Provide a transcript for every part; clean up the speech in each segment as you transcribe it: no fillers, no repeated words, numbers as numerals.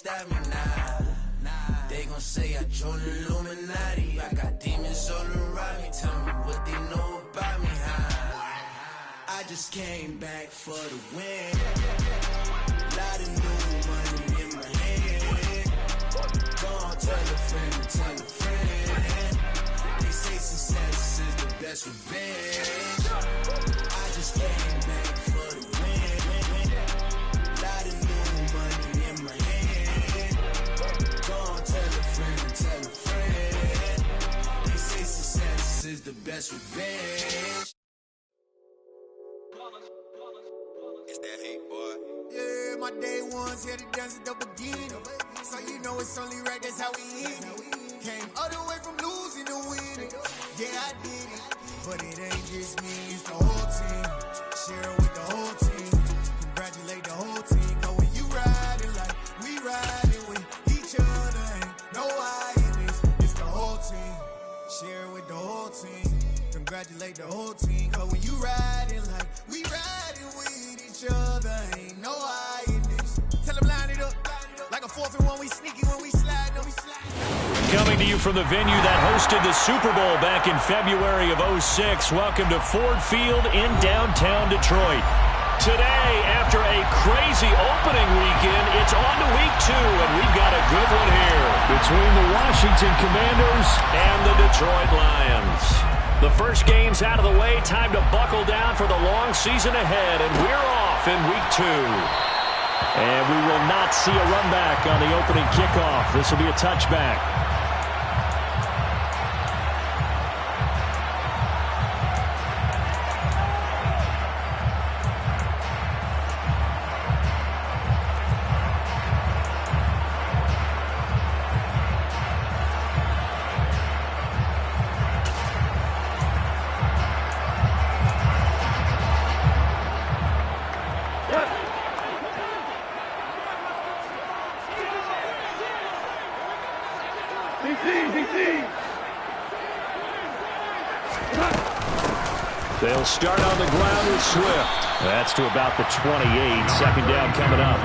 stop me now. They gon' say I joined the Illuminati. I got demons all around me. Tell me what they know about me, huh? I just came back for the win. Lot of new money in my hand. Go on, tell a friend, tell a friend. They say success is the best revenge. I just came back for the win. Lot of new money in my hand. Go on, tell a friend. They say success is the best revenge. It's that hate, boy. Yeah, my day ones here to dance at the beginning. So you know it's only right, that's how we hit it. Came all the way from losing to winning. Yeah, I did it. But it ain't just me, it's the whole team. Share it with the whole team. Congratulate the whole team. Cause when you riding like we riding with each other, ain't no I in this. It's the whole team. Share it with the whole team. Congratulate the whole team. Cause when you riding like we riding with each other, ain't no I in this. Tell them line it up. Like a 4th and 1, we sneaky when we slide. Coming to you from the venue that hosted the Super Bowl back in February of '06. Welcome to Ford Field in downtown Detroit. Today, after a crazy opening weekend, it's on to week 2, and we've got a good one here between the Washington Commanders and the Detroit Lions. The first game's out of the way. Time to buckle down for the long season ahead, and we're off in week 2. And we will not see a run back on the opening kickoff. This will be a touchback. They'll start on the ground with Swift. That's to about the 28. Second down coming up.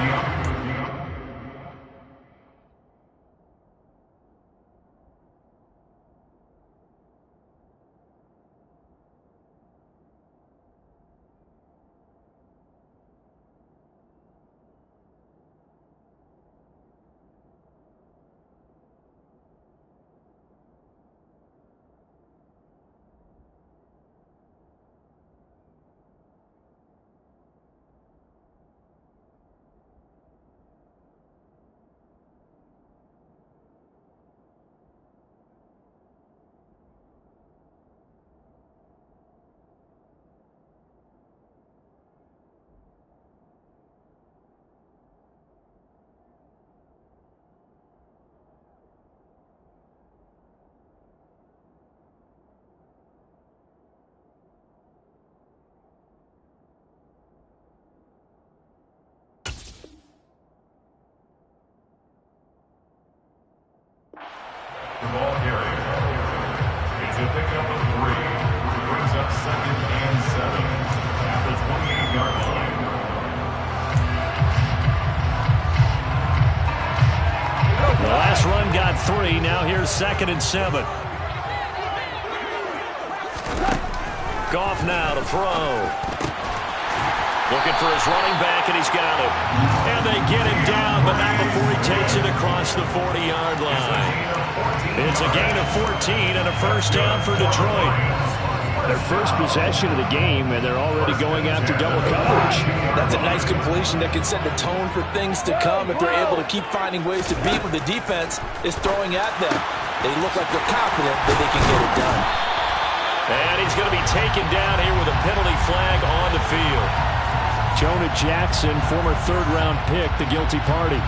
The ball carrier. It's a pickup of 3. Brings up 2nd and 7 at the 28-yard line. The last run got 3. Now here's 2nd and 7. Goff now to throw. Looking for his running back, and he's got it. And they get him down, but not before he takes it across the 40-yard line. It's a gain of 14 and a first down for Detroit. Their first possession of the game, and they're already going after double coverage. That's a nice completion that can set the tone for things to come if they're able to keep finding ways to beat what the defense is throwing at them. They look like they're confident that they can get it done. And he's going to be taken down here with a penalty flag on the field. Jonah Jackson, former 3rd-round pick, the guilty party.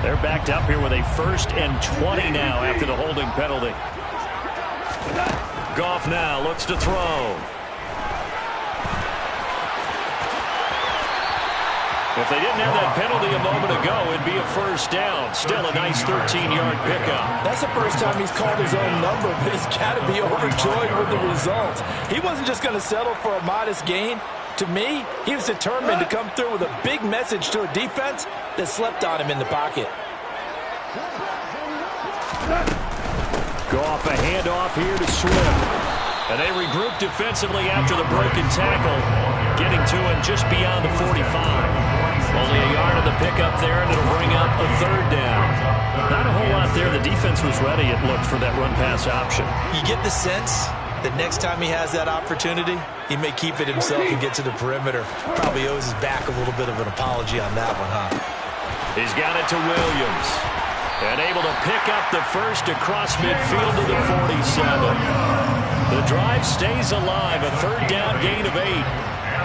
They're backed up here with a 1st and 20 now after the holding penalty. Goff now looks to throw. If they didn't have that penalty a moment ago, it'd be a first down. Still a nice 13-yard pickup. That's the first time he's called his own number, but he's got to be overjoyed with the result. He wasn't just going to settle for a modest gain. To me, he was determined to come through with a big message to a defense that slept on him in the pocket. Goff a handoff here to Swift. And they regroup defensively after the broken tackle, getting to him just beyond the 45. Only a yard of the pickup there, and it'll bring up a third down. Not a whole lot there. The defense was ready, it looked, for that run-pass option. You get the sense that next time he has that opportunity, he may keep it himself and get to the perimeter. Probably owes his back a little bit of an apology on that one, huh? He's got it to Williams. And able to pick up the first across midfield to the 47. The drive stays alive. A third down gain of 8.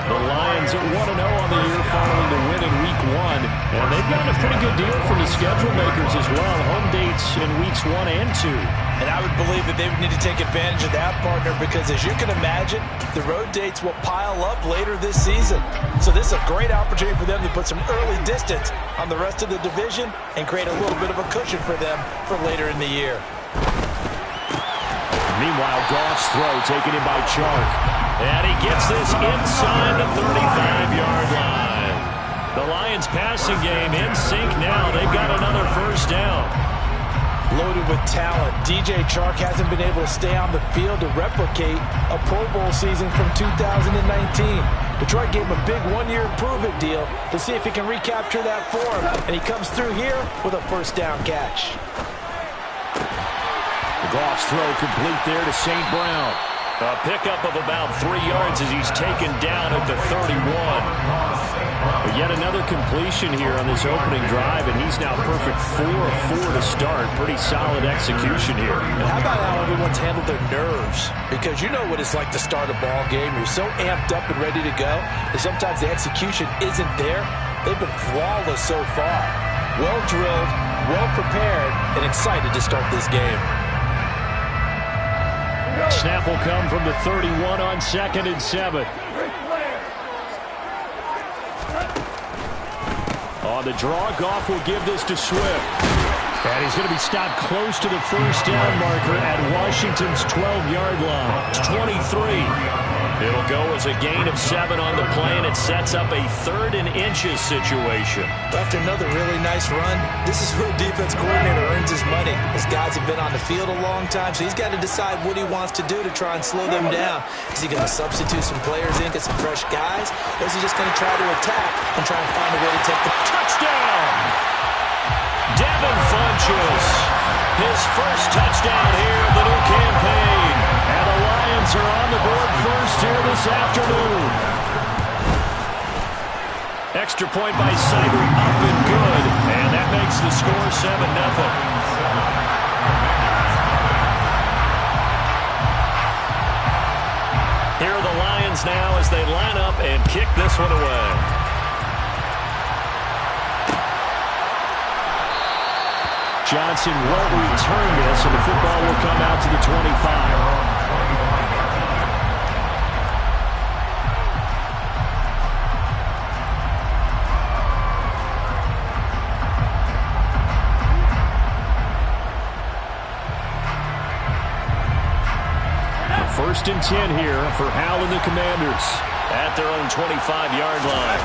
The Lions 1-0 on the year following the win in Week 1. And they've gotten a pretty good deal from the schedule makers as well. Home dates in Weeks 1 and 2. And I would believe that they would need to take advantage of that, partner, because as you can imagine, the road dates will pile up later this season. So this is a great opportunity for them to put some early distance on the rest of the division and create a little bit of a cushion for them for later in the year. Meanwhile, Goff's throw taken in by Chark. And he gets this inside the 35-yard line. The Lions passing game in sync now. They've got another first down. Loaded with talent, DJ Chark hasn't been able to stay on the field to replicate a Pro Bowl season from 2019. Detroit gave him a big one-year prove-it deal to see if he can recapture that form, and he comes through here with a first down catch. Goff's throw complete there to St. Brown. A pickup of about 3 yards as he's taken down at the 31. But yet another completion here on this opening drive, and he's now perfect 4 of 4 to start. Pretty solid execution here. And how about how everyone's handled their nerves? Because you know what it's like to start a ball game. You're so amped up and ready to go that sometimes the execution isn't there. They've been flawless so far. Well drilled, well prepared, and excited to start this game. Snap will come from the 31 on 2nd and 7. On the draw, Goff will give this to Swift. And he's going to be stopped close to the first down marker at Washington's 12-yard line. It's 23. It'll go as a gain of 7 on the play, and it sets up a 3rd and inches situation. After another really nice run, this is where a defense coordinator earns his money. His guys have been on the field a long time, so he's got to decide what he wants to do to try and slow them down. Is he going to substitute some players in, get some fresh guys, or is he just going to try to attack and try and find a way to take the touchdown? Devin Funchess, his first touchdown here of the new campaign. And the Lions are on the board first here this afternoon. Extra point by Seibert, up and good. And that makes the score 7-0. Here are the Lions now as they line up and kick this one away. Johnson won't return this, and the football will come out to the 25. First and 10 here for Howell and the Commanders at their own 25-yard line.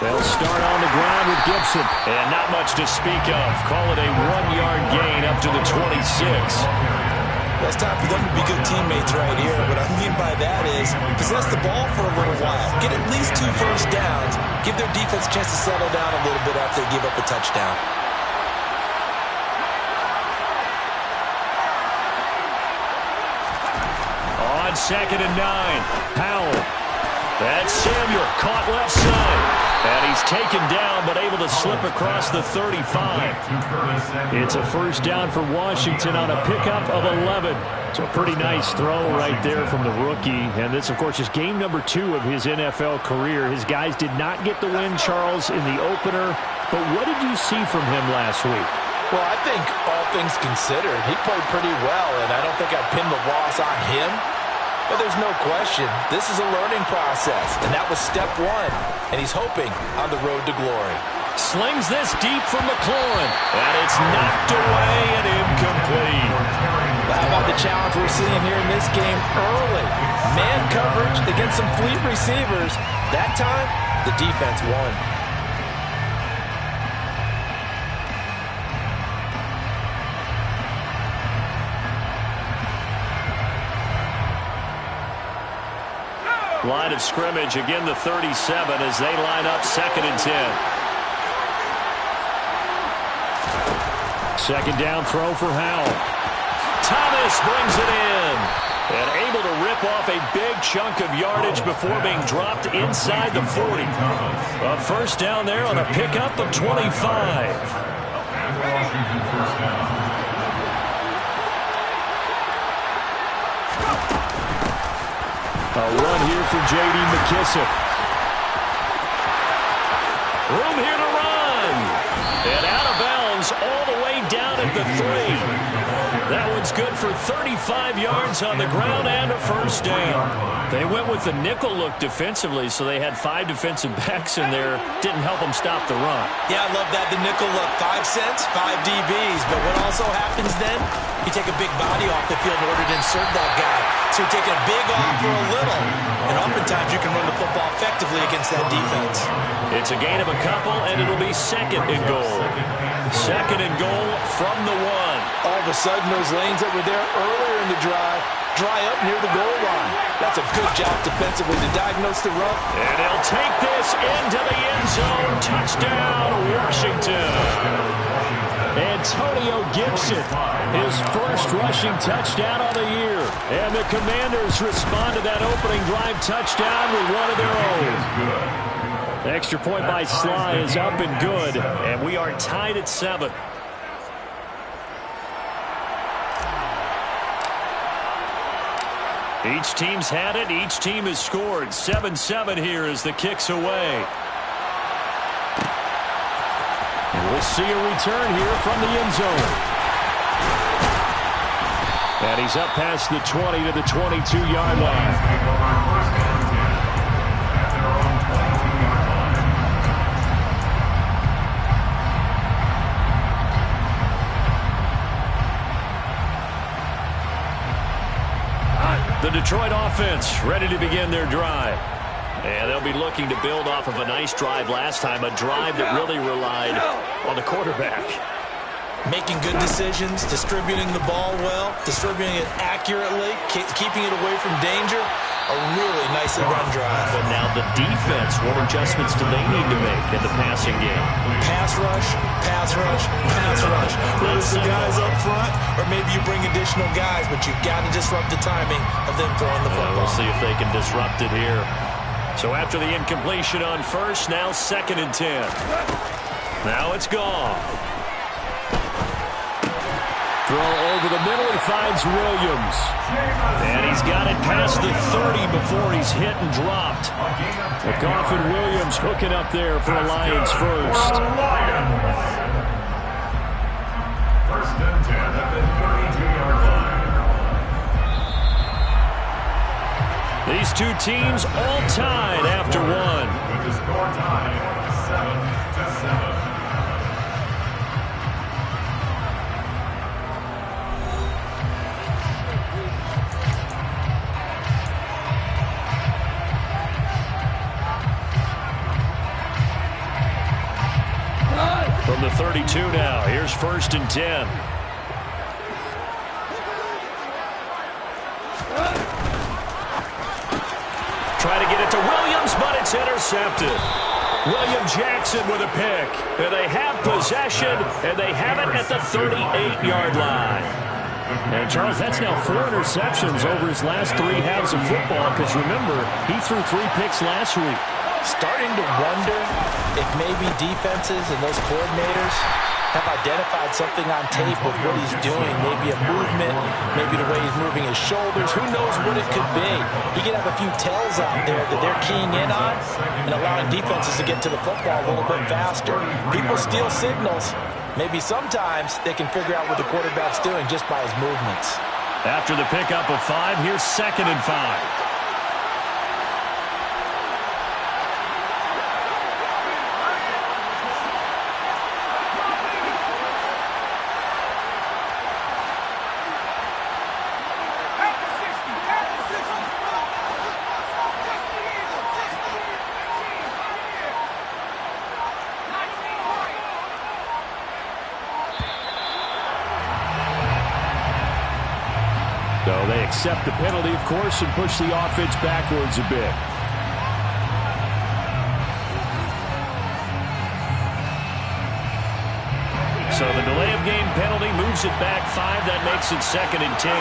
They'll start on the ground with Gibson. And not much to speak of. Call it a 1-yard gain up to the 26. It's time for them to be good teammates right here. What I mean by that is possess the ball for a little while. Get at least 2 first downs. Give their defense a chance to settle down a little bit after they give up a touchdown. On 2nd and 9, Howell. That's Samuel, caught left side. And he's taken down, but able to slip across the 35. It's a first down for Washington on a pickup of 11. So a pretty nice throw right there from the rookie. And this, of course, is game number 2 of his NFL career. His guys did not get the win, Charles, in the opener. But what did you see from him last week? Well, I think all things considered, he played pretty well, and I don't think I'd pin the loss on him. Well, there's no question. This is a learning process, and that was step one, and he's hoping on the road to glory. Slings this deep from McLaurin, and it's knocked away and incomplete. Well, how about the challenge we're seeing here in this game early? Man coverage against some fleet receivers. That time, the defense won. Line of scrimmage, again the 37 as they line up 2nd and 10. Second down throw for Howell. Thomas brings it in. And able to rip off a big chunk of yardage before being dropped inside the 40. A first down there on a pickup of 25. A run here for J.D. McKissick. Room here to run. And out of bounds all the way down at the 3. That one's good for 35 yards on the ground and a first down. They went with the nickel look defensively, so they had 5 defensive backs in there. Didn't help them stop the run. Yeah, I love that, the nickel look. 5 cents, 5 DBs. But what also happens then, you take a big body off the field in order to insert that guy. So you're taking a big off for a little. And oftentimes you can run the football effectively against that defense. It's a gain of a couple, and it'll be 2nd and goal. 2nd and goal from the 1. All of a sudden, those lanes that were there earlier in the drive dry up near the goal line. That's a good job defensively to diagnose the run. And he'll take this into the end zone. Touchdown, Washington. Antonio Gibson, his first rushing touchdown of the year. And the Commanders respond to that opening drive touchdown with one of their own. The extra point by Sly is up and good, and we are tied at 7. Each team's had it. Each team has scored. 7-7 here as the kick's away. And we'll see a return here from the end zone. And he's up past the 20 to the 22-yard line. The Detroit offense ready to begin their drive. And they'll be looking to build off of a nice drive last time, a drive that really relied on the quarterback. Making good decisions, distributing the ball well, distributing it accurately, keeping it away from danger. A really nicely run drive. But now the defense, what adjustments do they need to make in the passing game? Pass rush, pass rush, pass rush. Whether it's the guys up front or maybe you bring additional guys, but you've got to disrupt the timing of them throwing the football. We'll see if they can disrupt it here. So after the incompletion on first, now 2nd and 10. Now it's gone. Throw over the middle, he finds Williams. And he's got it past the 30 before he's hit and dropped. McGoffin Williams hooking up there for a Lions first. First and 10 at the 32-yard line. These two teams all tied after one. With the score tied 7-7. From the 32 now, here's 1st and 10. Try to get it to Williams, but it's intercepted. William Jackson with a pick. And they have possession, and they have it at the 38-yard line. And, Charles, that's now 4 interceptions over his last 3 halves of football, because, remember, he threw 3 picks last week. Starting to wonder if maybe defenses and those coordinators have identified something on tape with what he's doing. Maybe a movement, maybe the way he's moving his shoulders. Who knows what it could be? He could have a few tells out there that they're keying in on and allowing defenses to get to the football a little bit faster. People steal signals. Maybe sometimes they can figure out what the quarterback's doing just by his movements. After the pickup of 5, here's 2nd and 5. So they accept the penalty, of course, and push the offense backwards a bit. So the delay of game penalty moves it back 5. That makes it 2nd and 10.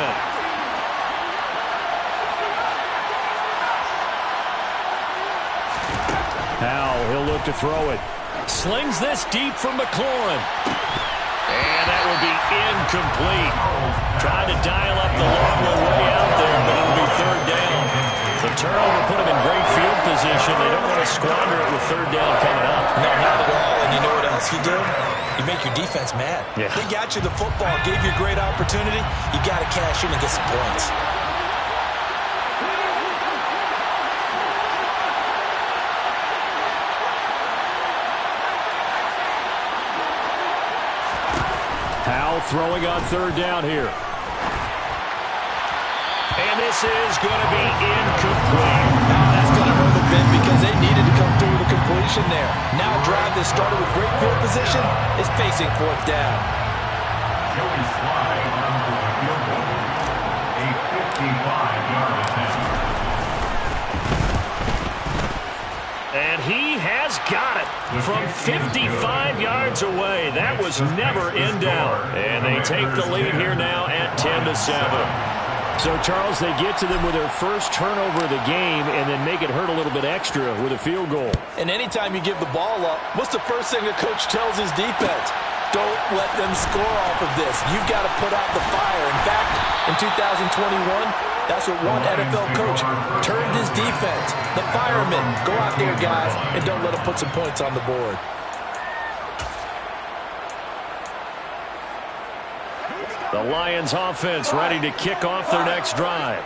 Now he'll look to throw it. Slings this deep from McLaurin. And that will be incomplete. Trying to dial up the long one way out there, but it'll be 3rd down. The turnover put them in great field position. They don't want to squander it with 3rd down coming up. No, not at all. And you know what else you do? You make your defense mad. Yeah. They got you the football, gave you a great opportunity. You got to cash in and get some points. Throwing on 3rd down here. And this is going to be incomplete. Now that's going to hurt a bit because they needed to come through with a completion there. Now a drive that started with great field position is facing 4th down. Joey Sly on for the field goal. A 55-yard attempt. And he has got it from 55 yards away. That was never in doubt. And they take the lead here now at 10-7. So, Charles, they get to them with their first turnover of the game and then make it hurt a little bit extra with a field goal. And anytime you give the ball up, what's the first thing a coach tells his defense? Don't let them score off of this. You've got to put out the fire. In fact, in 2021, that's what one NFL coach turned his defense. The firemen. Go out there, guys, and don't let them put some points on the board. The Lions offense ready to kick off their next drive.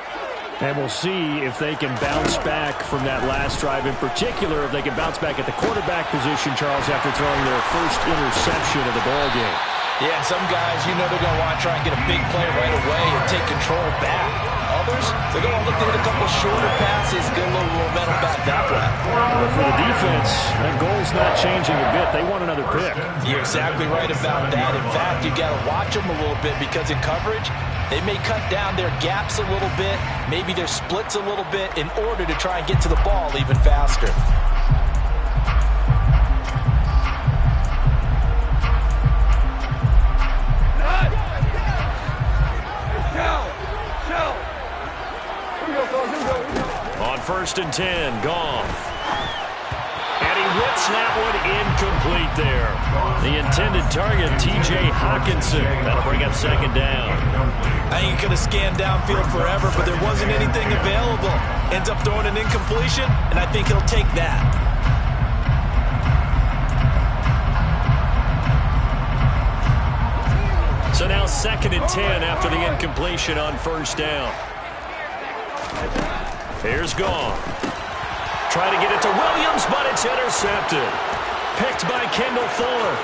And we'll see if they can bounce back from that last drive. In particular, if they can bounce back at the quarterback position, Charles, after throwing their first interception of the ball game. Yeah, some guys, you know they're going to want to try and get a big play right away and take control back. Others, they're going to look to hit a couple shorter passes, get a little momentum back that way. But for the defense, that goal's not changing a bit. They want another pick. You're exactly right about that. In fact, you got to watch them a little bit because in coverage, they may cut down their gaps a little bit, maybe their splits a little bit in order to try and get to the ball even faster. On 1st and 10, Goff. And he whips that one incomplete there. The intended target, T.J. Hawkinson. That'll bring up 2nd down. I think he could have scanned downfield forever, but there wasn't anything available. Ends up throwing an incompletion, and I think he'll take that. So now 2nd and 10 after the incompletion on 1st down. Here's Goff. Try to get it to Williams, but it's intercepted. Picked by Kendall Fuller.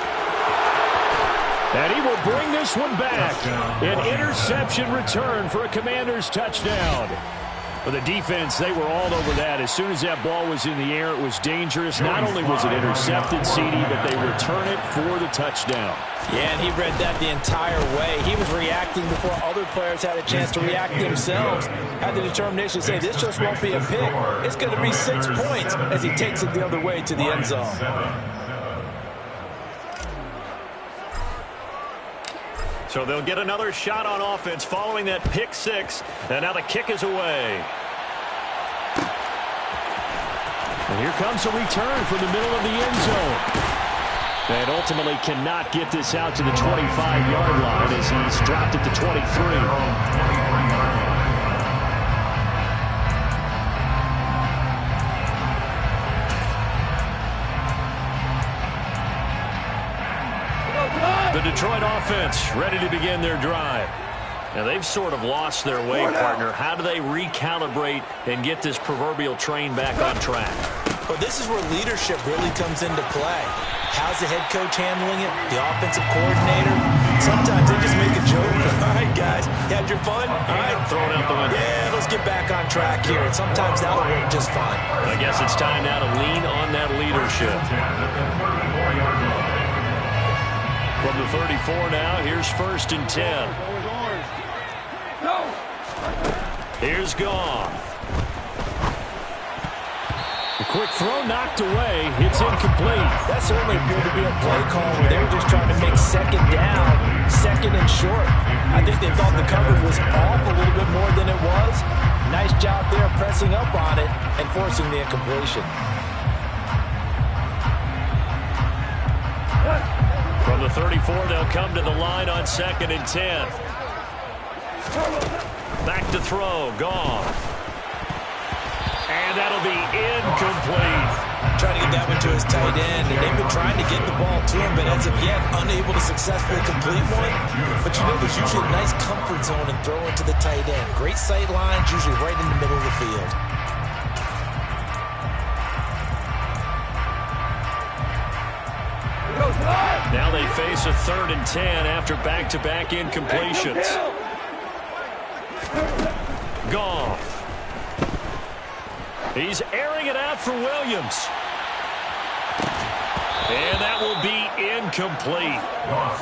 And he will bring this one back. An interception return for a Commanders touchdown. For the defense, they were all over that. As soon as that ball was in the air, it was dangerous. Not only was it intercepted, CD, but they return it for the touchdown. Yeah, and he read that the entire way. He was reacting before other players had a chance to react themselves. Had the determination to say, this just won't be a pick. It's going to be 6 points as he takes it the other way to the end zone. So they'll get another shot on offense following that pick 6. And now the kick is away. And here comes a return from the middle of the end zone. And ultimately cannot get this out to the 25-yard line as he's dropped it to 23. The Detroit offense ready to begin their drive. Now, they've sort of lost their way, partner. How do they recalibrate and get this proverbial train back on track? Well, this is where leadership really comes into play. How's the head coach handling it? The offensive coordinator? Sometimes they just make a joke. All right, guys, you had your fun? All right, throw it out the window. Yeah, let's get baback on track here. And sometimes that'll work just fine. I guess it's time now to lean on that leadership. From the 34 now, here's 1st and 10. Here's Goff. A quick throw knocked away. It's incomplete. That certainly appeared to be a play call where they were just trying to make 2nd down, 2nd and short. I think they thought the coverage was off a little bit more than it was. Nice job there pressing up on it and forcing the incompletion. From the 34, they'll come to the line on 2nd and 10. Back to throw, Goff. And that'll be incomplete. Trying to get that one to his tight end, and they've been trying to get the ball to him, but as of yet, unable to successfully complete one. But you know, there's usually a nice comfort zone in throwing to the tight end. Great sight lines, usually right in the middle of the field. Now they face a 3rd and 10 after back-to-back incompletions. Goff. He's airing it out for Williams. And that will be incomplete.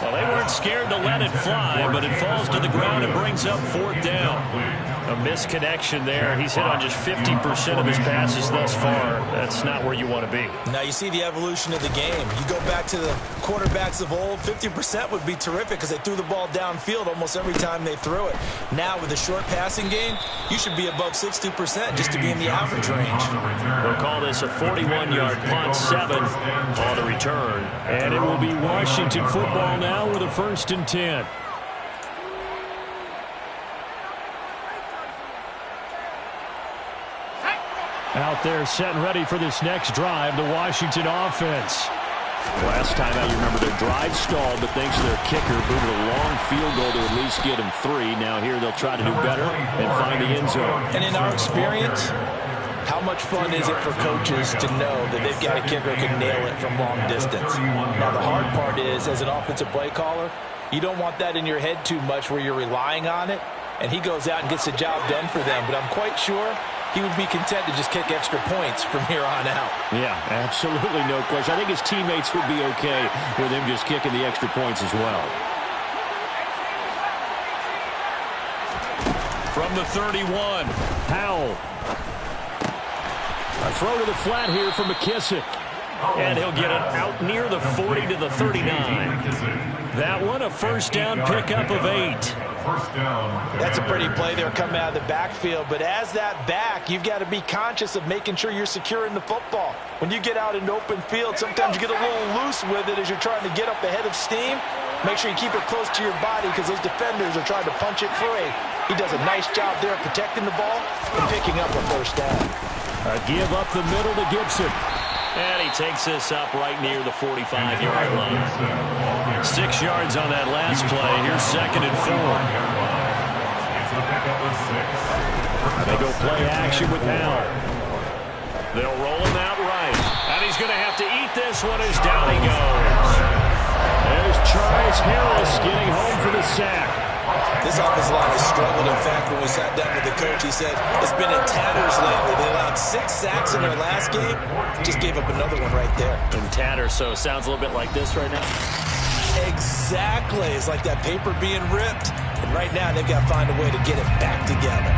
Well, they weren't scared to let it fly, but it falls to the ground and brings up 4th down. A misconnection there. He's hit on just 50% of his passes thus far. That's not where you want to be. Now you see the evolution of the game. You go back to the quarterbacks of old, 50% would be terrific because they threw the ball downfield almost every time they threw it. Now with a short passing game, you should be above 60% just to be in the average range. They'll call this a 41-yard punt, 7 on the return. And it will be Washington football now with a 1st and 10. Out there set and ready for this next drive, the Washington offense. Last time out, you remember their drive stalled, but thanks to their kicker, booted a long field goal to at least get them 3. Now here they'll try to do better and find the end zone. And in our experience, how much fun is it for coaches to know that they've got a kicker who can nail it from long distance? Now the hard part is, as an offensive play caller, you don't want that in your head too much where you're relying on it, and he goes out and gets the job done for them. But I'm quite sure he would be content to just kick extra points from here on out. Yeah, absolutely no question. I think his teammates would be okay with him just kicking the extra points as well. From the 31, Howell. A throw to the flat here from McKissick. And he'll get it out near the 40 to the 39. That one, a 1st down pickup of 8. That's a pretty play there coming out of the backfield, but as that back, you've got to be conscious of making sure you're securing the football. When you get out in open field, sometimes you get a little loose with it as you're trying to get up ahead of steam. Make sure you keep it close to your body because those defenders are trying to punch it free. He does a nice job there protecting the ball and picking up a 1st down. A give up the middle to Gibson. And he takes this up right near the 45-yard line. 6 yards on that last play. Here's 2nd and 4. They go play action with Howell. They'll roll him out right. And he's going to have to eat this one as down he goes. There's Charles Harris getting home for the sack. This offensive line has struggled. In fact, when we sat down with the coach, he said it's been in tatters lately. They allowed 6 sacks in their last game. Just gave up another one right there. In tatters, so it sounds a little bit like this right now. Exactly. It's like that paper being ripped. And right now, they've got to find a way to get it back together.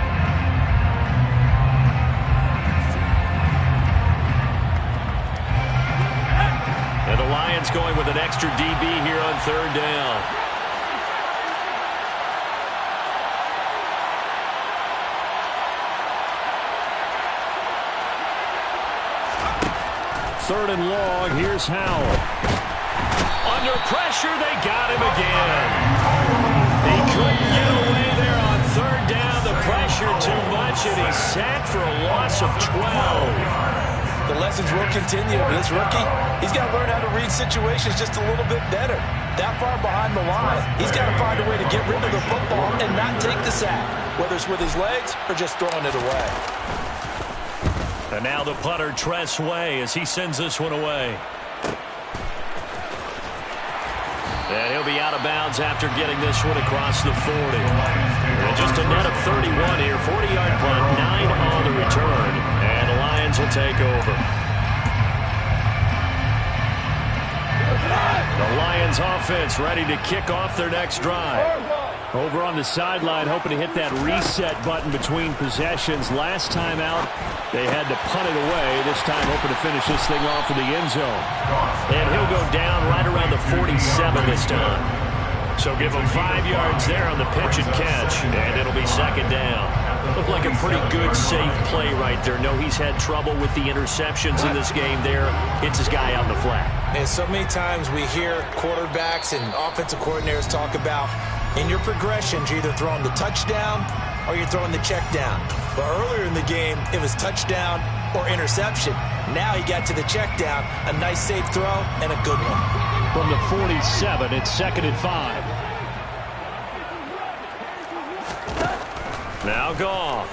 And the Lions going with an extra DB here on 3rd down. Third and long, here's Howell. Under pressure, they got him again. He couldn't get away there on 3rd down. The pressure too much, and he's sacked for a loss of 12. The lessons will continue. This rookie, he's got to learn how to read situations just a little bit better. That far behind the line, he's got to find a way to get rid of the football and not take the sack, whether it's with his legs or just throwing it away. And now the punter, Tress Way, as he sends this one away. And he'll be out of bounds after getting this one across the 40. And just a net of 31 here, 40-yard punt, 9 on the return. And the Lions will take over. The Lions offense ready to kick off their next drive. Over on the sideline, hoping to hit that reset button between possessions. Last time out, they had to punt it away. This time, hoping to finish this thing off in the end zone. And he'll go down right around the 47 this time. So give him 5 yards there on the pitch and catch, and it'll be second down. Looked like a pretty good, safe play right there. No, he's had trouble with the interceptions in this game there. Hits his guy out in the flat. And so many times we hear quarterbacks and offensive coordinators talk about in your progressions, you're either throwing the touchdown or you're throwing the check down. But earlier in the game, it was touchdown or interception. Now he got to the check down, a nice safe throw, and a good one. From the 47, it's 2nd and 5. Now Goff.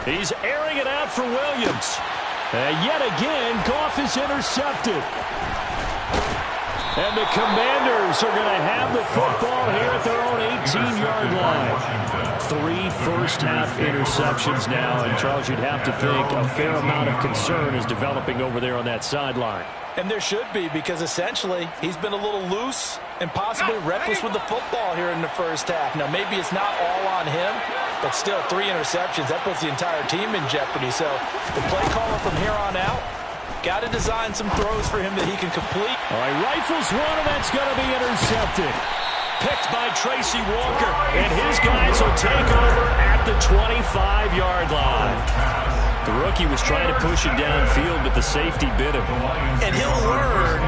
He's airing it out for Williams. And yet again, Goff is intercepted. And the Commanders are going to have the football here at their own 18-yard line. 3 first-half interceptions now, and Charles, you'd have to think a fair amount of concern is developing over there on that sideline. And there should be, because essentially he's been a little loose and possibly reckless with the football here in the first half. Now, maybe it's not all on him, but still 3 interceptions. That puts the entire team in jeopardy. So the play caller from here on out, got to design some throws for him that he can complete. All right, rifles one, and that's going to be intercepted. Picked by Tracy Walker, and his guys will take over at the 25-yard line. The rookie was trying to push it downfield, but the safety bit him. And he'll learn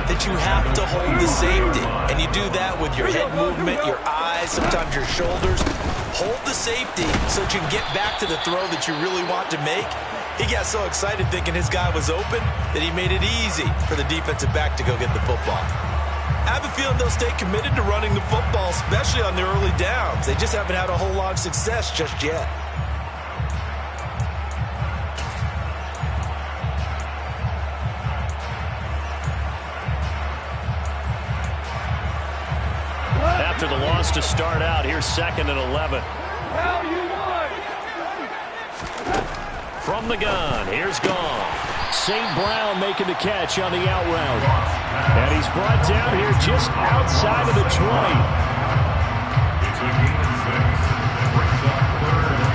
that you have to hold the safety. And you do that with your head movement, your eyes, sometimes your shoulders. Hold the safety so that you can get back to the throw that you really want to make. He got so excited thinking his guy was open that he made it easy for the defensive back to go get the football. I have a feeling they'll stay committed to running the football, especially on their early downs. They just haven't had a whole lot of success just yet. After the loss to start out, here's 2nd and 11. From the gun, here's Goff. St. Brown making the catch on the out route. And he's brought down here just outside of the 20. It's a gain of 6. Brings up 3rd and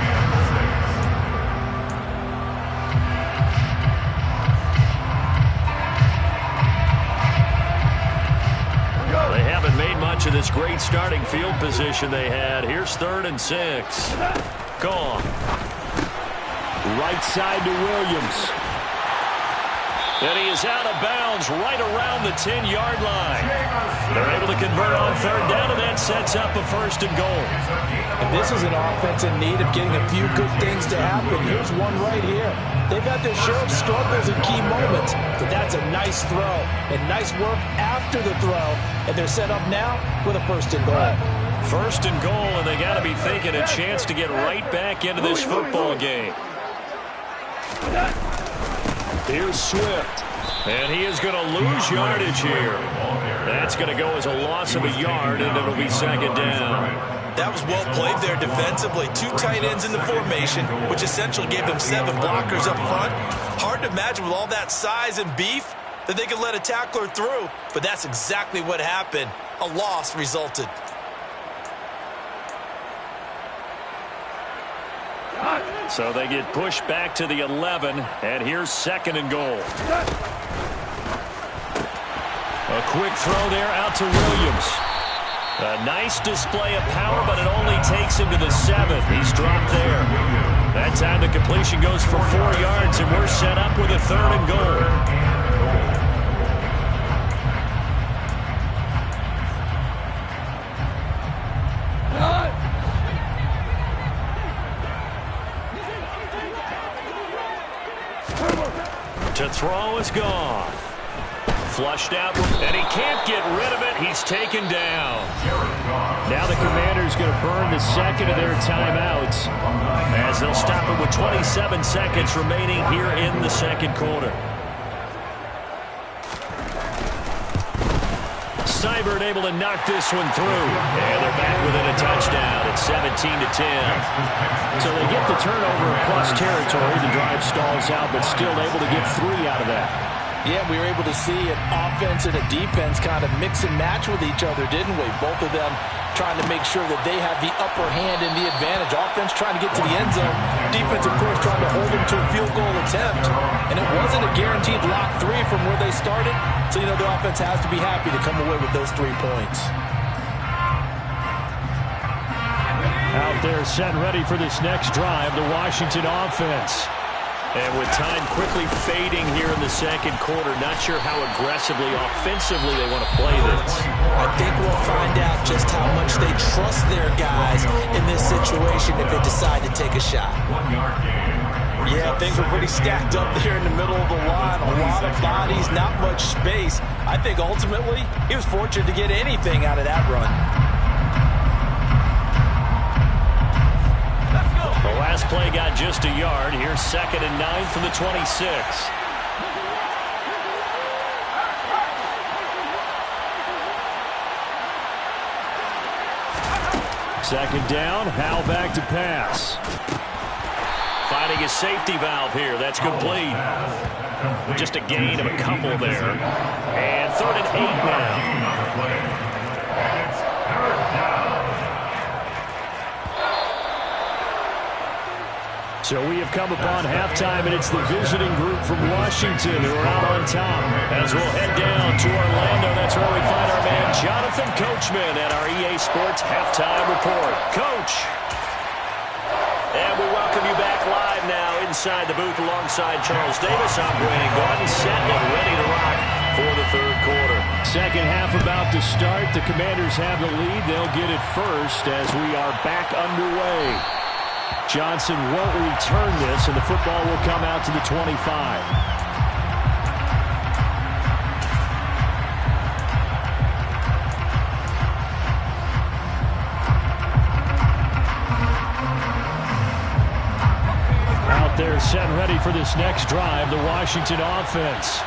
6. They haven't made much of this great starting field position they had. Here's 3rd and 6. Goff. Right side to Williams. And he is out of bounds right around the 10-yard line. They're able to convert on 3rd down, and that sets up a 1st and goal. And this is an offense in need of getting a few good things to happen. Here's one right here. They've had their share of struggles in key moments, but that's a nice throw and nice work after the throw. And they're set up now with a 1st and goal. 1st and goal, and they got to be thinking a chance to get right back into this football game. Here's Swift. And he is going to lose yardage here. That's going to go as a loss of a yard, and it'll be 2nd down. That was well played there defensively. 2 tight ends in the formation, which essentially gave them 7 blockers up front. Hard to imagine with all that size and beef that they could let a tackler through, but that's exactly what happened. A loss resulted. So they get pushed back to the 11, and here's 2nd and goal. A quick throw there out to Williams. A nice display of power, but it only takes him to the 7. He's dropped there. That time the completion goes for 4 yards, and we're set up with a 3rd and goal. To throw is gone. Flushed out, and he can't get rid of it. He's taken down. Now the Commanders going to burn the second of their timeouts, as they'll stop it with 27 seconds remaining here in the second quarter. Seibert able to knock this one through. And they're back within a touchdown at 17-10. So they get the turnover in plus territory. The drive stalls out, but still able to get 3 out of that. Yeah, we were able to see an offense and a defense kind of mix and match with each other, didn't we? Both of them trying to make sure that they have the upper hand and the advantage. Offense trying to get to the end zone. Defense, of course, trying to hold them to a field goal attempt. And it wasn't a guaranteed lock 3 from where they started. So, you know, the offense has to be happy to come away with those 3 points. Out there set and ready for this next drive, the Washington offense. And with time quickly fading here in the second quarter, not sure how aggressively, offensively they want to play this. I think we'll find out just how much they trust their guys in this situation if they decide to take a shot. Yeah, things were pretty stacked up there in the middle of the line. A lot of bodies, not much space. I think ultimately he was fortunate to get anything out of that run. The last play got just a yard. Here's 2nd and 9 from the 26. Second down, Howell back to pass. Finding his safety valve here. That's complete. Just a gain of a couple there. And 3rd and 8 now. So we have come upon halftime, and it's the visiting group from Washington who are out on top. As we'll head down to Orlando, that's where we find our man Jonathan Coachman at our EA Sports Halftime Report. Coach! And we welcome you back live now inside the booth alongside Charles Davis. I'm Brandon Gordon, set and ready to rock for the third quarter. Second half about to start. The Commanders have the lead. They'll get it first as we are back underway. Johnson won't return this, and the football will come out to the 25. Out there set and ready for this next drive, the Washington offense.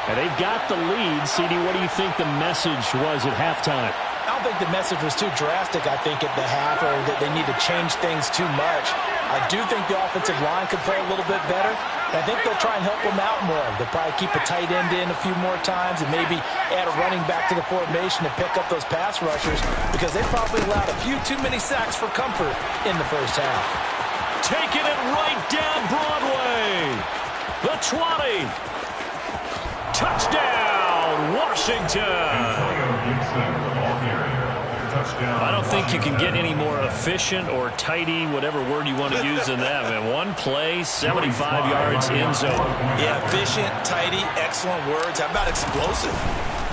And they've got the lead. CD, what do you think the message was at halftime? I don't think the message was too drastic, I think, at the half, or that they need to change things too much. I do think the offensive line could play a little bit better. I think they'll try and help them out more. They'll probably keep a tight end in a few more times and maybe add a running back to the formation to pick up those pass rushers, because they probably allowed a few too many sacks for comfort in the first half. Taking it right down Broadway. The 20. Touchdown, Washington. I don't think you can get any more efficient or tidy, whatever word you want to use in that. Man, one play, 75 yards, end zone. Yeah, efficient, tidy, excellent words. How about explosive?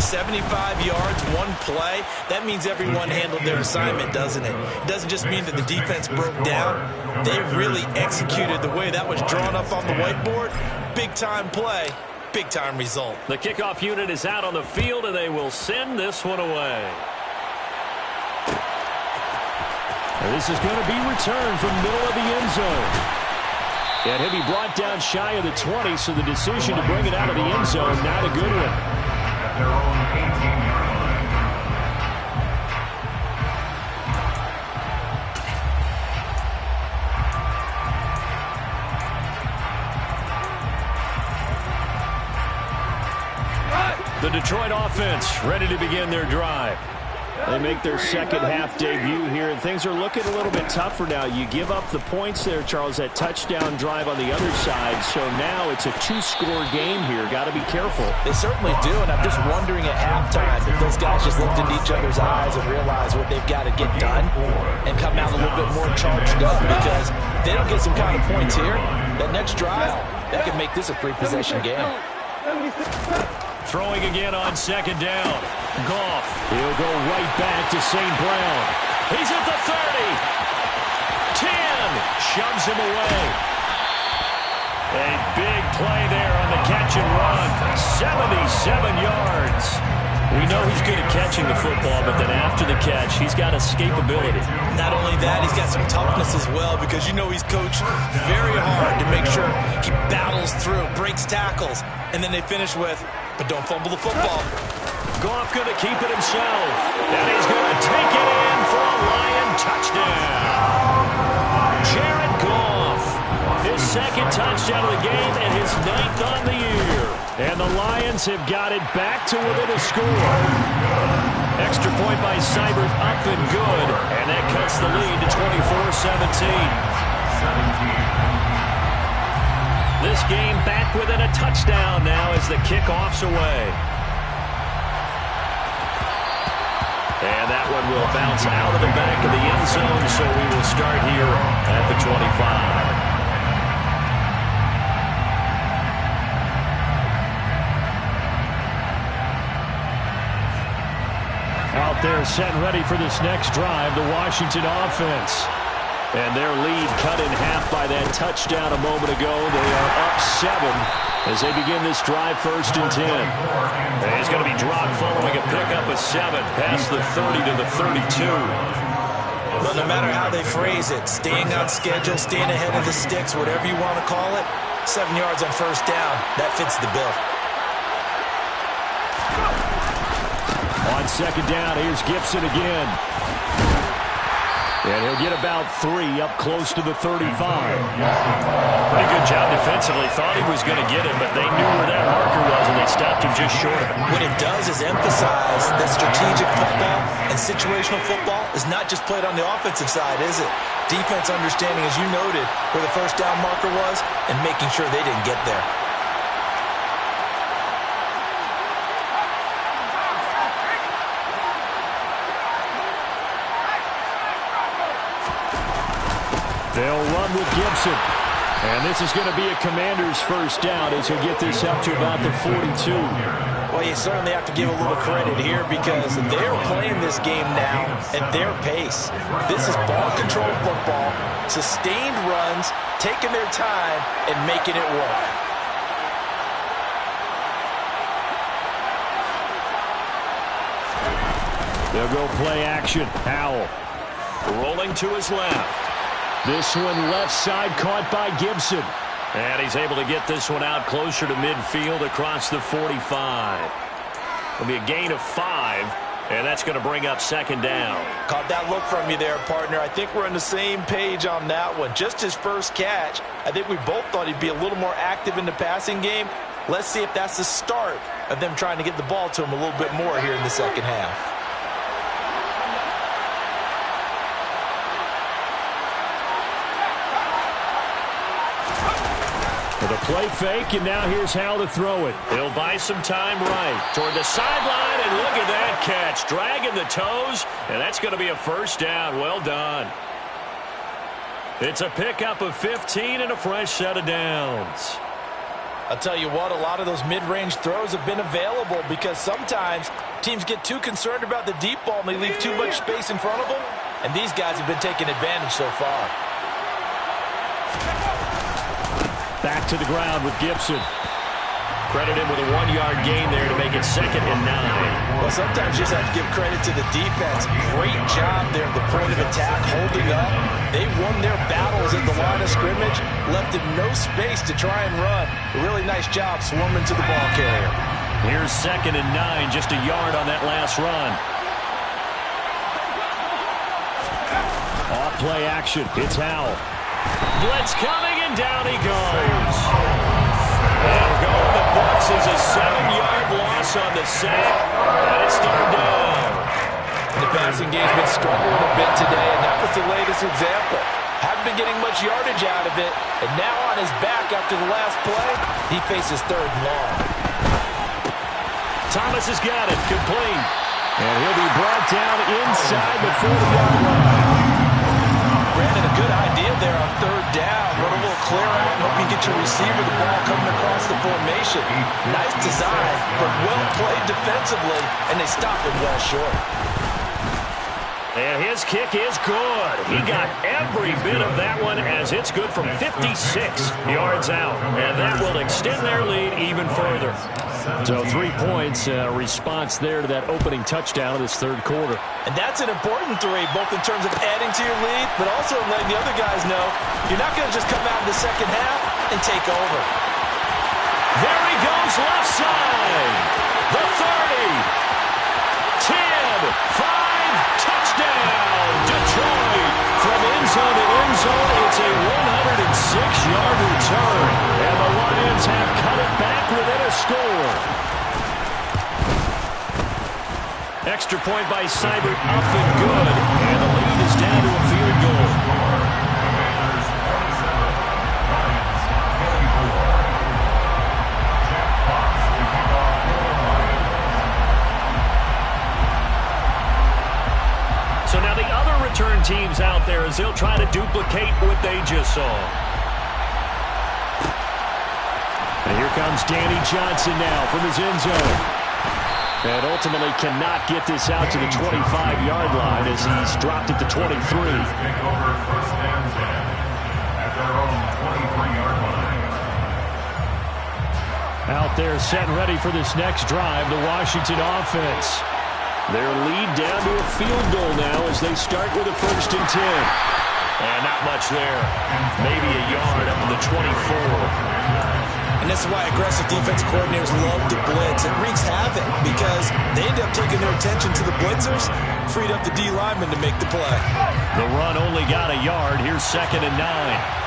75 yards, one play. That means everyone handled their assignment, doesn't it? It doesn't just mean that the defense broke down. They really executed the way that was drawn up on the whiteboard. Big-time play, big-time result. The kickoff unit is out on the field, and they will send this one away. And this is going to be returned from middle of the end zone. And he'll be brought down shy of the 20, so the decision to bring it out of the end zone, not a good one. At their own 18-yard line. The Detroit offense ready to begin their drive. They make their second half debut here, and things are looking a little bit tougher now. You give up the points there, Charles, that touchdown drive on the other side. So now it's a 2-score game here. Got to be careful. They certainly do, and I'm just wondering at halftime if those guys just looked into each other's eyes and realized what they've got to get done and come out a little bit more charged up, because if they don't get some kind of points here, that next drive, that could make this a 3-possession game. Throwing again on second down. Goff. He'll go right back to St. Brown. He's at the 30. 10. Shoves him away. A big play there on the catch catch and run. 77 yards. We know he's good at catching the football, but then after the catch, he's got escapability. Not only that, he's got some toughness as well, because you know he's coached very hard to make sure he battles through, breaks tackles, and then they finish with, but don't fumble the football. Goff going to keep it himself, and he's going to take it in for a Lion touchdown. Jared Goff, his second touchdown of the game and his 9th on the year. And the Lions have got it back to within a score. Extra point by Seibert up and good, and that cuts the lead to 24-17. This game back within a touchdown now as the kickoff's away. And that one will bounce out of the back of the end zone, so we will start here at the 25. Out there set and ready for this next drive, the Washington offense. And their lead cut in half by that touchdown a moment ago. They are up 7 as they begin this drive, 1st and 10. And he's going to be dropped following a pickup of 7 past the 30 to the 32. Well, no matter how they phrase it, staying on schedule, staying ahead of the sticks, whatever you want to call it, 7 yards on 1st down, that fits the bill. On 2nd down, here's Gibson again. And he'll get about 3 up close to the 35. Pretty good job defensively. Thought he was going to get him, but they knew where that marker was, and they stopped him just short of it. What it does is emphasize that strategic football and situational football is not just played on the offensive side, is it? Defense understanding, as you noted, where the 1st down marker was and making sure they didn't get there. They'll run with Gibson. And this is going to be a Commander's 1st down as he'll get this up to about the 42. Well, you certainly have to give a little credit here because they're playing this game now at their pace. This is ball control football, sustained runs, taking their time, and making it work. They'll go play action. Howell rolling to his left. This one left side caught by Gibson. And he's able to get this one out closer to midfield across the 45. It'll be a gain of 5, and that's going to bring up 2nd down. Caught that look from you there, partner. I think we're on the same page on that one. Just his first catch. I think we both thought he'd be a little more active in the passing game. Let's see if that's the start of them trying to get the ball to him a little bit more here in the 2nd half. The play fake, and now here's how to throw it. He'll buy some time right toward the sideline, and look at that catch. Dragging the toes, and that's going to be a 1st down. Well done. It's a pickup of 15 and a fresh set of downs. I'll tell you what, a lot of those mid-range throws have been available because sometimes teams get too concerned about the deep ball and they leave too much space in front of them, and these guys have been taking advantage so far. Back to the ground with Gibson. Credit him with a 1-yard gain there to make it 2nd and 9. Well, sometimes you just have to give credit to the defense. Great job there at the point of attack, holding up. They won their battles at the line of scrimmage, left him no space to try and run. A really nice job swarming to the ball carrier. Here's 2nd and 9, just a yard on that last run. Off play action, it's Howell. Blitz coming, and down he goes. They'll go in the books as a 7-yard loss on the sack, and it's 3rd down. The passing game's been struggling a bit today, and that was the latest example. Haven't been getting much yardage out of it, and now on his back after the last play, he faces 3rd and long. Thomas has got it, complete. And he'll be brought down inside the 40-yard line. Brandon, a good idea there on 3rd down. Run a little clear out and hope you get your receiver the ball coming across the formation. Nice design, but well played defensively, and they stopped him well short. And his kick is good. He got every bit of that one as it's good from 56 yards out. And that will extend their lead even further. So 3 points, response there to that opening touchdown of this third quarter. And that's an important 3, both in terms of adding to your lead, but also letting the other guys know you're not going to just come out in the second half and take over. There he goes left side. The 30. 10, 5. Touchdown, Detroit. From end zone to end zone, it's a 106-yard return. And the Lions have cut it back within a score. Extra point by Seibert, up and good. And the lead is down to a field goal. So now the other return teams out there as they'll try to duplicate what they just saw. And here comes Danny Johnson now from his end zone. And ultimately cannot get this out to the 25-yard line as he's dropped it to 23. Take over first and 10 at their own 23-yard line. Out there set and ready for this next drive, the Washington offense. Their lead down to a field goal now as they start with a 1st and 10. And not much there. Maybe a yard up to the 24. And this is why aggressive defense coordinators love to blitz. It wreaks havoc because they end up taking their attention to the blitzers, freed up the D lineman to make the play. The run only got a yard. Here's 2nd and 9.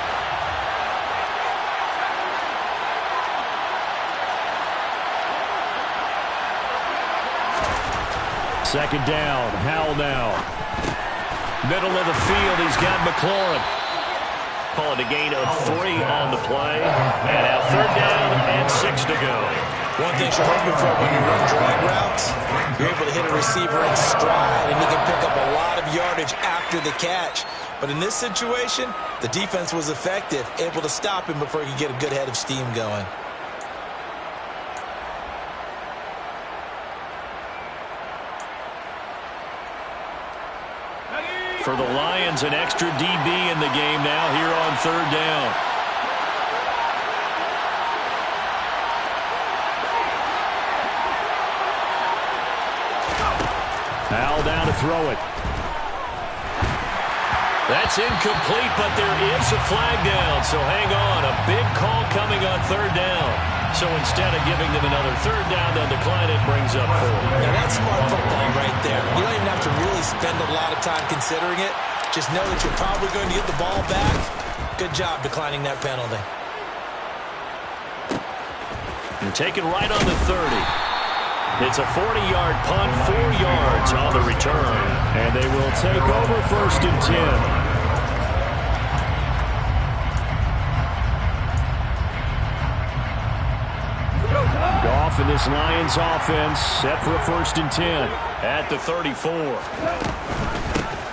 Second down, Howell now. Middle of the field, he's got McLaurin. Call it a gain of 3 on the play. And now 3rd down and 6 to go. One thing you're hoping for when you run drag routes, you're able to hit a receiver in stride, and he can pick up a lot of yardage after the catch. But in this situation, the defense was effective, able to stop him before he could get a good head of steam going. For the Lions, an extra DB in the game now here on 3rd down. Howell down to throw it. That's incomplete, but there is a flag down, so hang on. A big call coming on 3rd down. So instead of giving them another 3rd down, they'll decline it, brings up 4. Now that's smart football right there. You don't even have to really spend a lot of time considering it. Just know that you're probably going to get the ball back. Good job declining that penalty. And taken right on the 30. It's a 40-yard punt, 4 yards on the return. And they will take over 1st and 10. Goff in this Lions offense set for a 1st and 10 at the 34.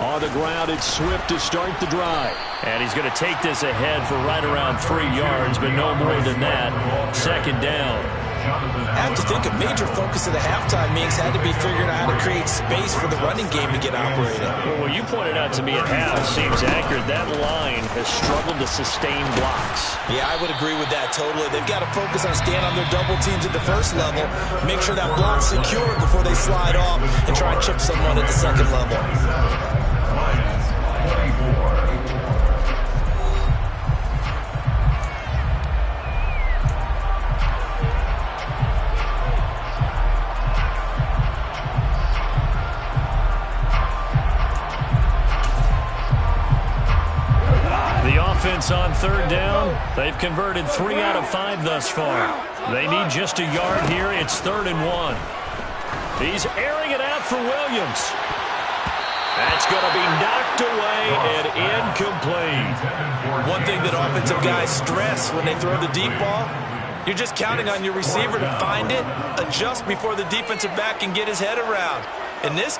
On the ground, it's Swift to start the drive. And he's going to take this ahead for right around 3 yards, but no more than that. 2nd down. I have to think a major focus of the halftime meetings had to be figuring out how to create space for the running game to get operated. Well, what you pointed out to me at half seems accurate. That line has struggled to sustain blocks. Yeah, I would agree with that totally. They've got to focus on staying on their double teams at the 1st level, make sure that block's secure before they slide off and try and chip someone at the 2nd level. Offense on 3rd down. They've converted 3 out of 5 thus far. They need just a yard here. It's 3rd and 1. He's airing it out for Williams. That's going to be knocked away and incomplete. One thing that offensive guys stress when they throw the deep ball, you're just counting on your receiver to find it, adjust before the defensive back can get his head around. In this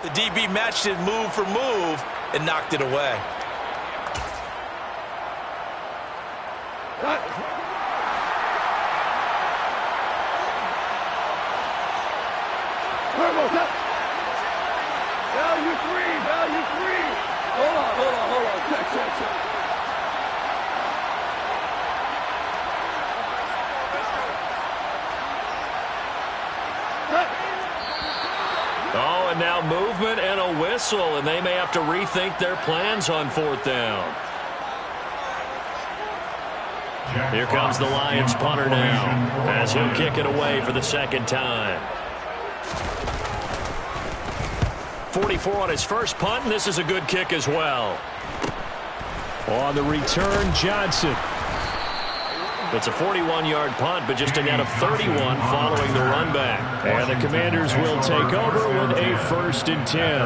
The DB matched it move for move and knocked it away. Value three. Hold on. Check. Oh, and now movement and a whistle, and they may have to rethink their plans on 4th down. Here comes the Lions punter now, as he'll kick it away for the second time. 44 on his first punt, and this is a good kick as well. On the return, Johnson. It's a 41-yard punt, but just a net of 31 following the run back. And the Commanders will take over with a 1st and 10.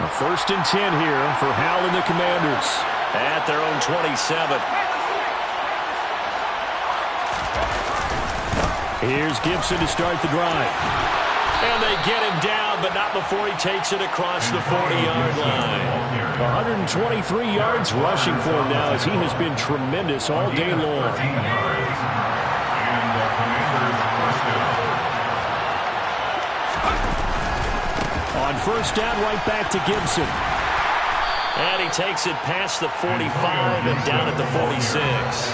A 1st and 10 here for Howell and the Commanders. At their own 27. Here's Gibson to start the drive. And they get him down, but not before he takes it across the 40-yard line. 123 yards rushing for him now, as he has been tremendous all day long. On 1st down, right back to Gibson. And he takes it past the 45 and down at the 46.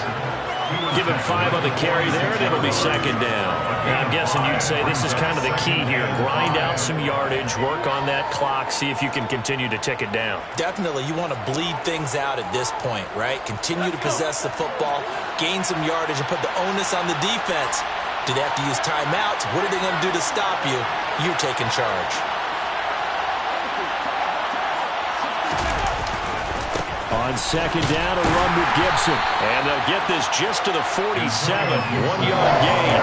Give him 5 on the carry there, and it'll be 2nd down. And I'm guessing you'd say this is kind of the key here. Grind out some yardage, work on that clock, see if you can continue to tick it down. Definitely, you want to bleed things out at this point, right? Continue to possess the football, gain some yardage, and put the onus on the defense. Do they have to use timeouts? What are they going to do to stop you? You taking charge. On 2nd down, a run with Gibson. And they'll get this just to the 47. 1-yard gain.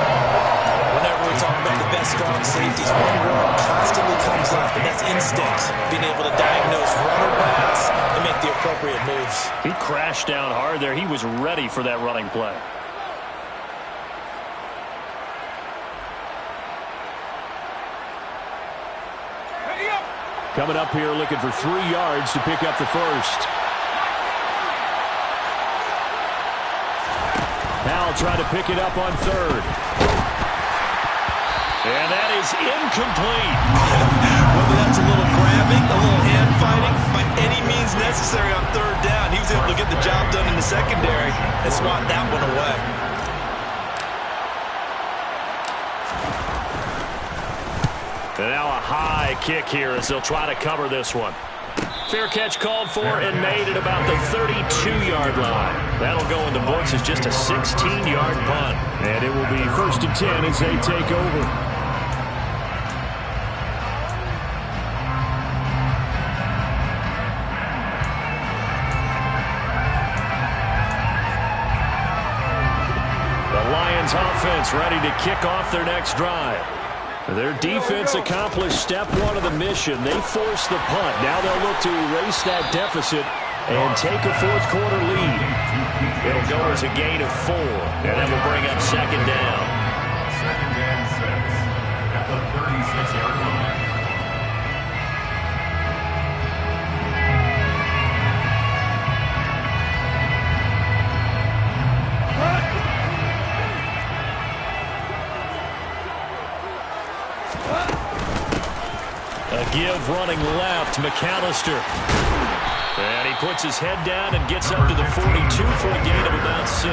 Whenever we talk about the best strong safeties, one word constantly comes up, and that's instincts. Being able to diagnose run or pass and make the appropriate moves. He crashed down hard there. He was ready for that running play. Coming up here looking for 3 yards to pick up the 1st. Howell trying to pick it up on 3rd. And that is incomplete. Whether that's a little grabbing, a little hand fighting, by any means necessary on 3rd down, he was able to get the job done in the secondary and swat that one away. And now a high kick here as they'll try to cover this one. Fair catch called for and made at about the 32-yard line. That'll go in the books as just a 16-yard punt. And it will be 1st and 10 as they take over. The Lions offense ready to kick off their next drive. Their defense accomplished step 1 of the mission. They forced the punt. Now they'll look to erase that deficit and take a 4th quarter lead. It'll go as a gain of 4, and that will bring up 2nd down. 2nd and 6 at the 36-yard line. A give running left, McAllister. And he puts his head down and gets up to the 42 for a gain of about 6.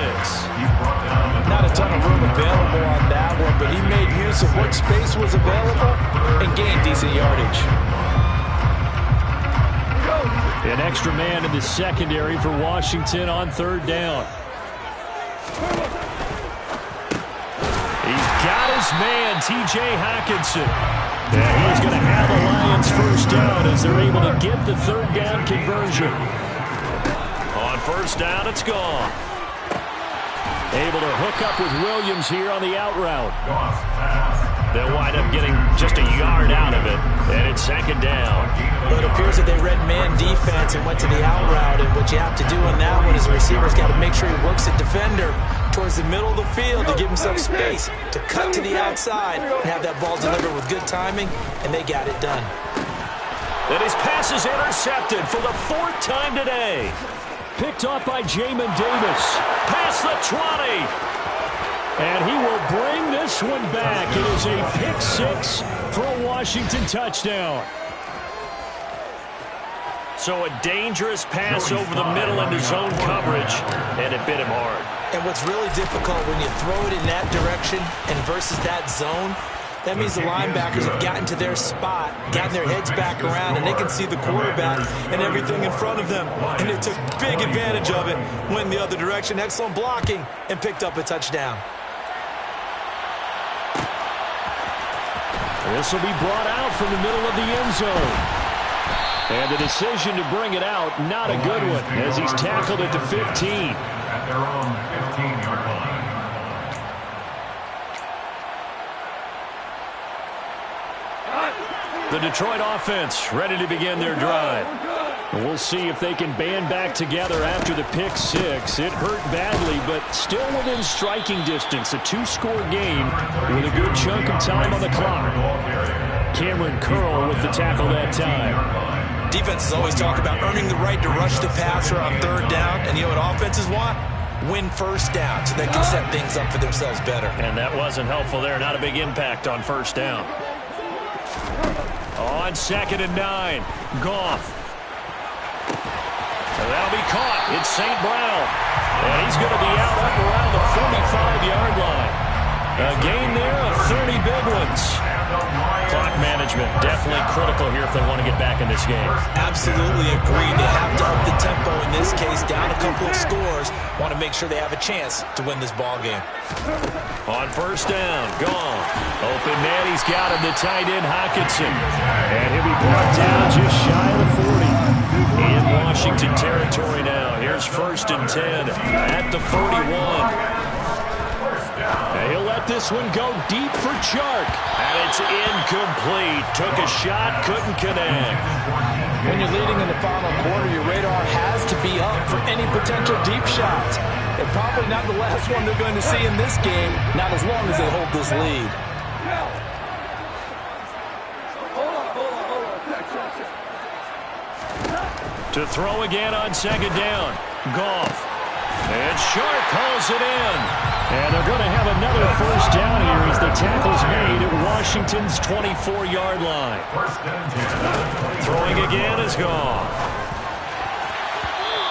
Not a ton of room available on that one, but he made use of what space was available and gained decent yardage. An extra man in the secondary for Washington on 3rd down. He's got his man, T.J. Hockenson. And he's going to have the Lions 1st down as they're able to get the 3rd down conversion. On 1st down, it's gone. Able to hook up with Williams here on the out route. They'll wind up getting just a yard out of it, and it's 2nd down. Well, it appears that they read man defense and went to the out route, and what you have to do on that one is the receiver's got to make sure he works the defender towards the middle of the field to give himself space to cut to the outside and have that ball delivered with good timing, and they got it done. And his pass is intercepted for the 4th time today. Picked off by Jamin Davis. Past the 20. And he will bring this one back. It is a pick 6 for a Washington touchdown. So a dangerous pass over the middle into zone coverage, and it bit him hard. And what's really difficult when you throw it in that direction and versus that zone, that means the linebackers have gotten to their spot, gotten their heads back around, and they can see the quarterback and everything in front of them. And they took big advantage of it, went the other direction, excellent blocking, and picked up a touchdown. This will be brought out from the middle of the end zone. And the decision to bring it out, not a good one, as he's tackled at the 15. At their own 15-yard line. The Detroit offense ready to begin their drive. And we'll see if they can band back together after the pick 6. It hurt badly, but still within striking distance. A 2-score game with a good chunk of time on the clock. Cameron Curl with the tackle that time. Defenses always talk about earning the right to rush the passer on 3rd down, and you know what offenses want? Win 1st down so they can set things up for themselves better. And that wasn't helpful there. Not a big impact on 1st down. On 2nd and 9, Goff. So that'll be caught. It's St. Brown. And he's going to be out up around the 45-yard line. A gain there of 30 big ones. Clock management definitely critical here if they want to get back in this game. Absolutely agreed. They have to up the tempo in this case, down a couple of scores. Want to make sure they have a chance to win this ball game. On 1st down, gone. Open man, he's got him, the tight end Hockenson. And he'll be brought down just shy of the 40. In Washington territory now. Here's 1st and 10 at the 41. And he'll let this one go deep for Chark. And it's incomplete. Took a shot, couldn't connect. When you're leading in the final quarter, your radar has to be up for any potential deep shots. And probably not the last one they're going to see in this game, not as long as they hold this lead. To throw again on 2nd down. Goff. And Sharp pulls it in. And they're going to have another 1st down here as the tackle's made at Washington's 24-yard line. Throwing again is Goff.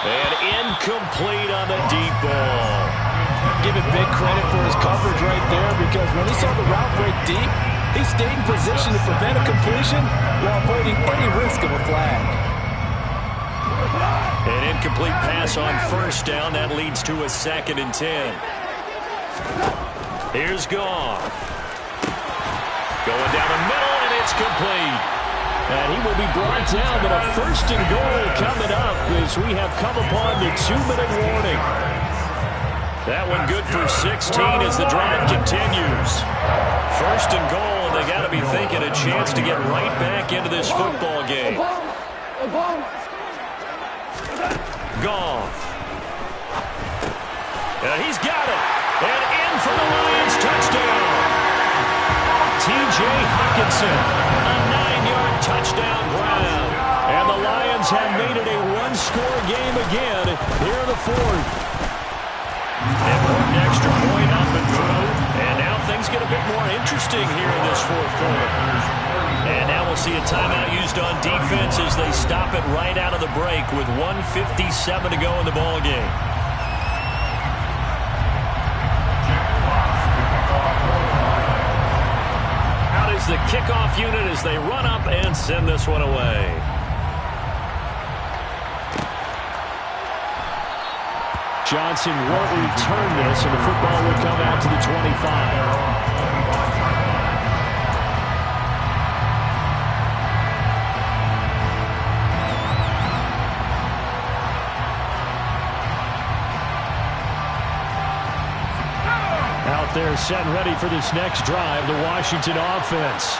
And incomplete on the deep ball. Give it big credit for his coverage right there, because when he saw the route break deep, he stayed in position to prevent a completion while avoiding any risk of a flag. An incomplete pass on 1st down. That leads to a 2nd and 10. Here's Goff. Going down the middle, and it's complete. And he will be brought down, but a 1st and goal coming up as we have come upon the 2-minute warning. That one good for 16 as the drive continues. 1st and goal, and they got to be thinking a chance to get right back into this football game. Goff. And he's got it. And in for the Lions touchdown. T.J. Hockenson, a 9-yard touchdown grab. And the Lions have made it a 1-score game again here in the 4th. And put an extra point up and through. And now things get a bit more interesting here in this 4th quarter. And now we'll see a timeout used on defense as they stop it right out of the break with 1:57 to go in the ball game. Out is the kickoff unit as they run up and send this one away. Johnson won't return this, and the football will come out to the 25. Out there set and ready for this next drive, the Washington offense.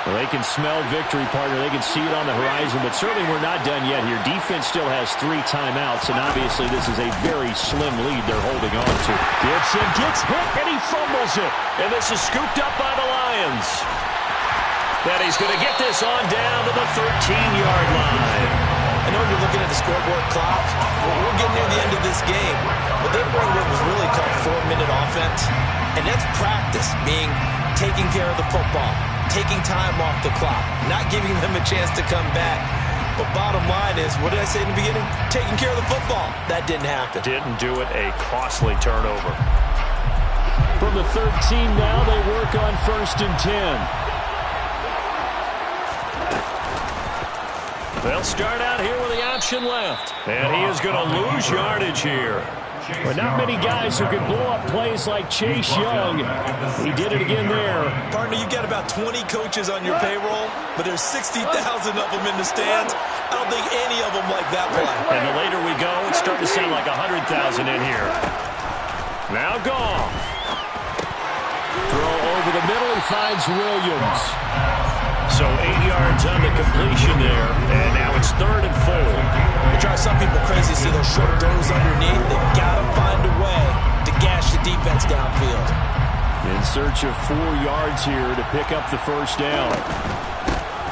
Well, they can smell victory, partner. They can see it on the horizon, but certainly we're not done yet here. Defense still has 3 timeouts, and obviously this is a very slim lead they're holding on to. Gibson gets hit, and he fumbles it. And this is scooped up by the Lions. And he's going to get this on down to the 13-yard line. I know you're looking at the scoreboard clock. We're getting near the end of this game, but they bring what was really called 4-minute offense, and that's practice, being taking care of the football, taking time off the clock, not giving them a chance to come back. But bottom line is, what did I say in the beginning? Taking care of the football. That didn't happen. Didn't do it. A costly turnover. From the 13 now, they work on 1st and 10. They'll start out here with the option left. And he is going to lose yardage here. But not many guys who can blow up plays like Chase Young. He did it again there. Partner, you got about 20 coaches on your payroll, but there's 60,000 of them in the stands. I don't think any of them like that play. And the later we go, it's starting to sound like 100,000 in here. Now Goff. Throw over the middle, he finds Williams. So 8 yards on the completion there, and now it's 3rd and 4. They drive some people crazy to see those short throws underneath. They've got to find a way to gash the defense downfield. In search of 4 yards here to pick up the 1st down.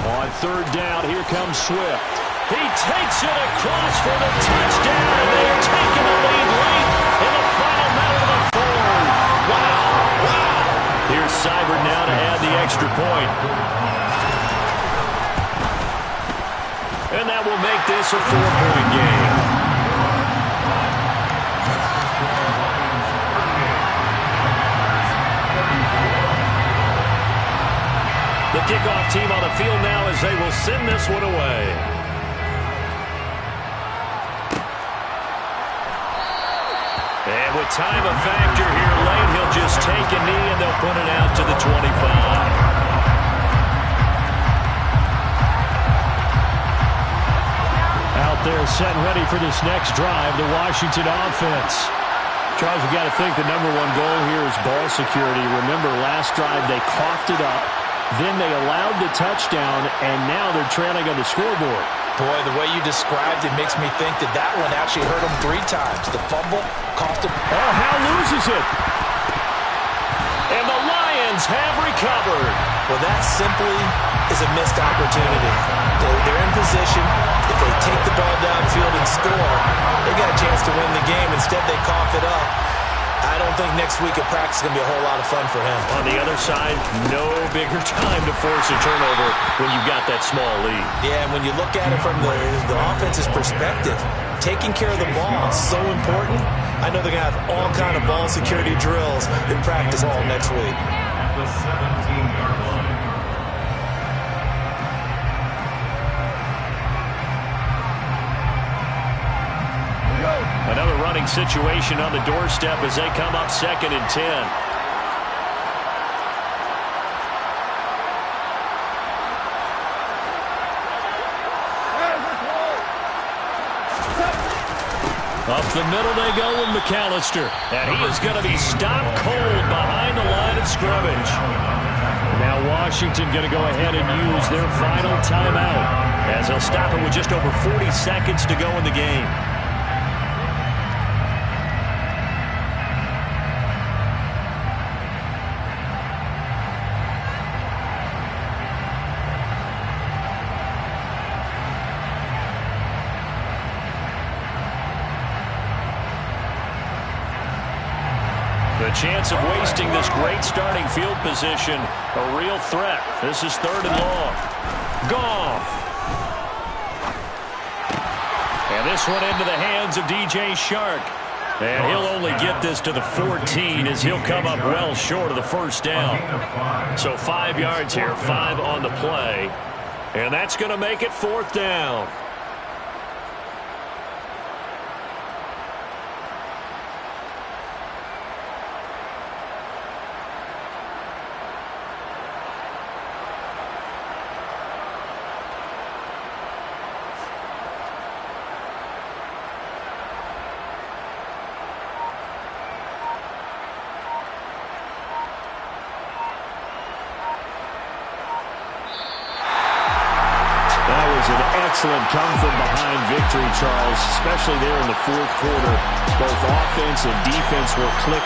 On 3rd down, here comes Swift. He takes it across for the touchdown, and they've taken the lead late in the final minute of the 4th. Wow! Here's Seibert now to add the extra point. And that will make this a 4-point game. The kickoff team on the field now as they will send this one away. And with time a factor here late, he'll just take a knee and they'll put it out to the 25. Out there set and ready for this next drive, the Washington offense. Charles, you got to think the #1 goal here is ball security. Remember, last drive they coughed it up, then they allowed the touchdown, and now they're trailing on the scoreboard. Boy, the way you described it makes me think that that one actually hurt them 3 times. The fumble cost them. Oh, Hal loses it. And the Lions have recovered. Well, that simply is a missed opportunity. They're in position. If they take the ball downfield and score, they got a chance to win the game. Instead, they cough it up. I don't think next week at practice is going to be a whole lot of fun for him. On the other side, no bigger time to force a turnover when you've got that small lead. Yeah, and when you look at it from the offense's perspective, taking care of the ball is so important. I know they're going to have all kind of ball security drills in practice all next week. At the 17-yard line. Another running situation on the doorstep as they come up 2nd and 10. Up the middle they go with McAllister. And he is going to be stopped cold behind the line of scrimmage. Now Washington going to go ahead and use their final timeout as they'll stop it with just over 40 seconds to go in the game. The chance of wasting this great starting field position, a real threat. This is 3rd and long. Goff. And this one into the hands of DJ Shark. And he'll only get this to the 14 as he'll come up well short of the 1st down. So 5 yards here, 5 on the play. And that's going to make it 4th down. was an excellent come-from-behind victory, Charles, especially there in the fourth quarter. Both offense and defense were clicking.